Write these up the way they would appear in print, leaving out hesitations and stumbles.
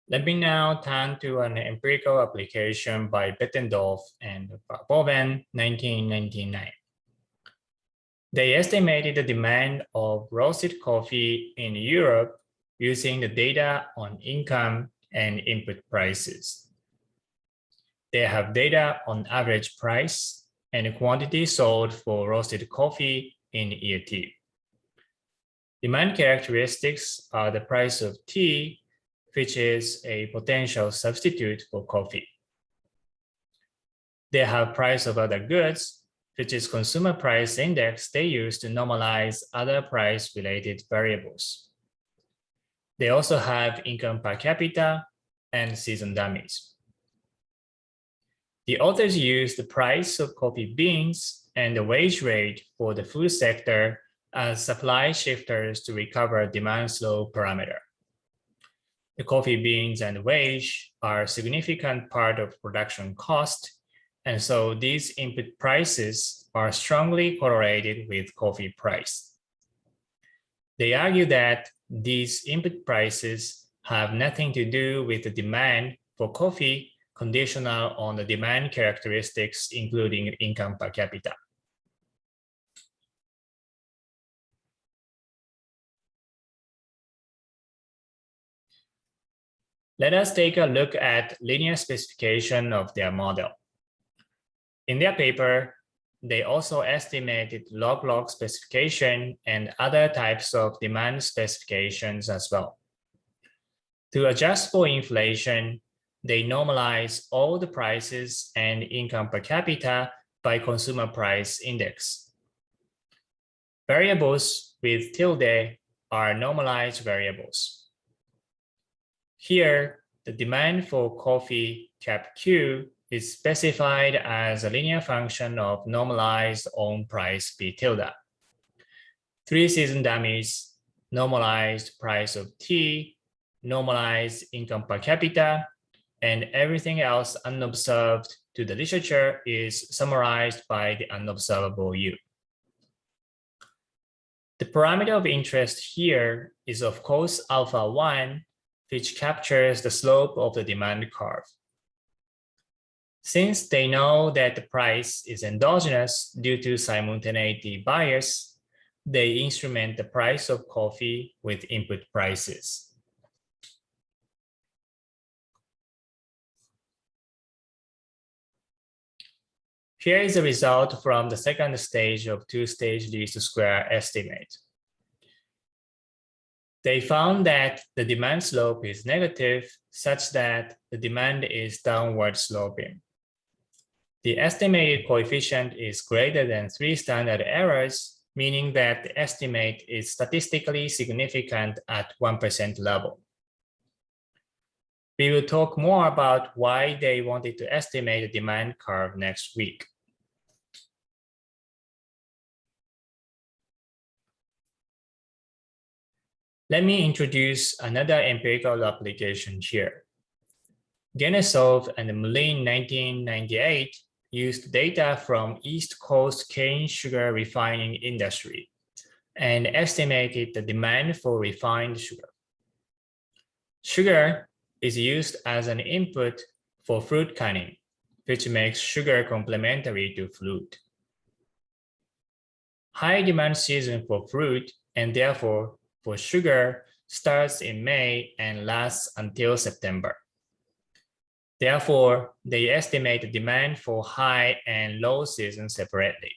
Let me now turn to an empirical application by Bettendorf and Boven, 1999. They estimated the demand of roasted coffee in Europe using the data on income and input prices. They have data on average price and quantity sold for roasted coffee in year T. Demand characteristics are the price of tea, which is a potential substitute for coffee. They have price of other goods, which is consumer price index they use to normalize other price-related variables. They also have income per capita and season dummies. The authors use the price of coffee beans and the wage rate for the food sector as supply shifters to recover demand slope parameter. The coffee beans and wage are a significant part of production cost, and so these input prices are strongly correlated with coffee price. They argue that these input prices have nothing to do with the demand for coffee conditional on the demand characteristics, including income per capita. Let us take a look at linear specification of their model. In their paper, they also estimated log-log specification and other types of demand specifications as well. To adjust for inflation, they normalize all the prices and income per capita by consumer price index. Variables with tilde are normalized variables. Here, the demand for coffee cap Q is specified as a linear function of normalized on price B tilde. 3 season dummies, normalized price of tea, normalized income per capita, and everything else unobserved to the literature is summarized by the unobservable U. The parameter of interest here is of course alpha 1, which captures the slope of the demand curve. Since they know that the price is endogenous due to simultaneity bias, they instrument the price of coffee with input prices. Here is the result from the second stage of two-stage least square estimate. They found that the demand slope is negative such that the demand is downward sloping. The estimated coefficient is greater than 3 standard errors, meaning that the estimate is statistically significant at 1% level. We will talk more about why they wanted to estimate the demand curve next week. Let me introduce another empirical application here. Genesov and Mullin 1998 used data from East Coast cane sugar refining industry and estimated the demand for refined sugar. Sugar is used as an input for fruit canning, which makes sugar complementary to fruit. High demand season for fruit and therefore for sugar starts in May and lasts until September. Therefore, they estimate the demand for high and low season separately.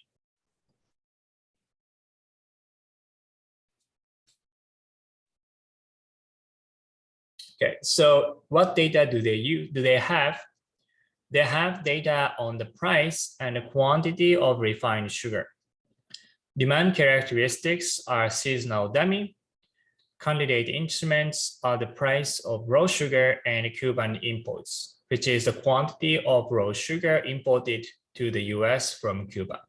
Okay, so what data do they use? Do they have? They have data on the price and the quantity of refined sugar. Demand characteristics are seasonal dummy. Candidate instruments are the price of raw sugar and Cuban imports, which is the quantity of raw sugar imported to the US from Cuba.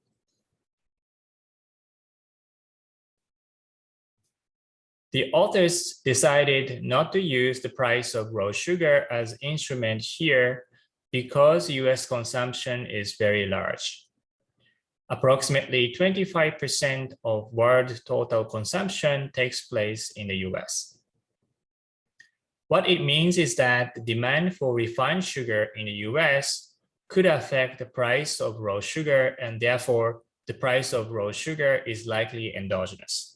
The authors decided not to use the price of raw sugar as instrument here because US consumption is very large. Approximately 25% of world total consumption takes place in the US. What it means is that the demand for refined sugar in the US could affect the price of raw sugar, and therefore the price of raw sugar is likely endogenous.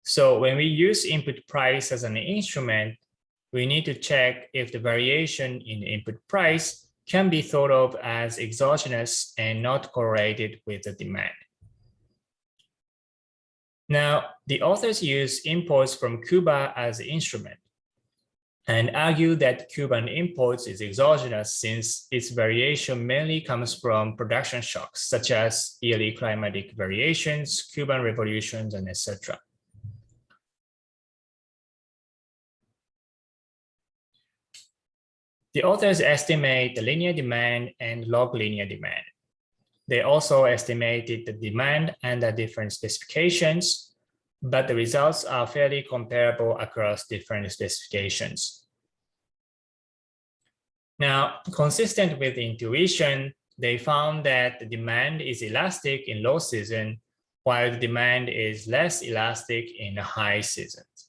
So when we use input price as an instrument, we need to check if the variation in input price can be thought of as exogenous and not correlated with the demand. Now, the authors use imports from Cuba as an instrument and argue that Cuban imports is exogenous since its variation mainly comes from production shocks, such as yearly climatic variations, Cuban revolutions, and etc. The authors estimate the linear demand and log linear demand. They also estimated the demand under different specifications, but the results are fairly comparable across different specifications. Now, consistent with intuition, they found that the demand is elastic in low season, while the demand is less elastic in high seasons.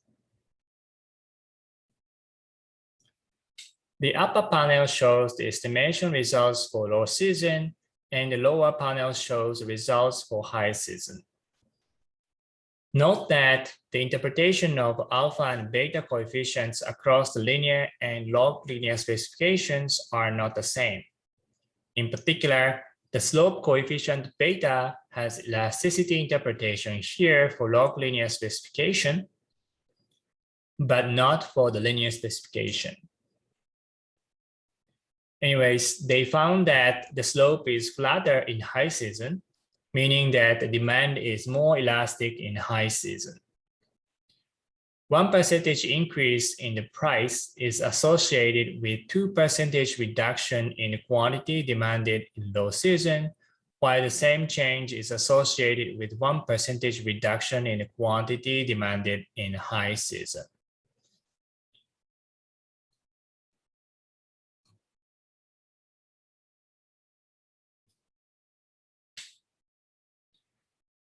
The upper panel shows the estimation results for low season, and the lower panel shows the results for high season. Note that the interpretation of alpha and beta coefficients across the linear and log linear specifications are not the same. In particular, the slope coefficient beta has elasticity interpretation here for log linear specification, but not for the linear specification. Anyways, they found that the slope is flatter in high season, meaning that the demand is more elastic in high season. 1% increase in the price is associated with 2% reduction in quantity demanded in low season, while the same change is associated with 1% reduction in the quantity demanded in high season.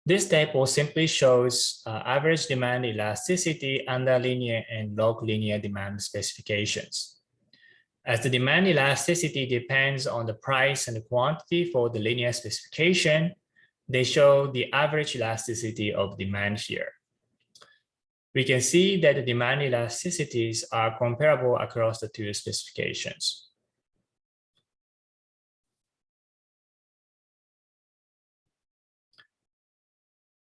This table simply shows average demand elasticity under linear and log linear demand specifications. As the demand elasticity depends on the price and the quantity for the linear specification, they show the average elasticity of demand here. We can see that the demand elasticities are comparable across the two specifications.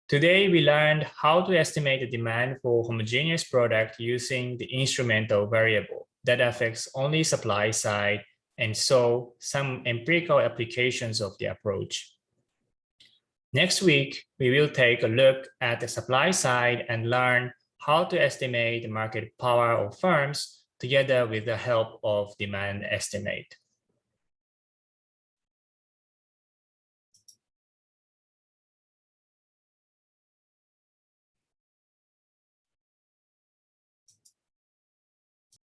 Today, we learned how to estimate the demand for homogeneous product using the instrumental variable that affects only supply side, and so some empirical applications of the approach. Next week, we will take a look at the supply side and learn how to estimate the market power of firms together with the help of demand estimate.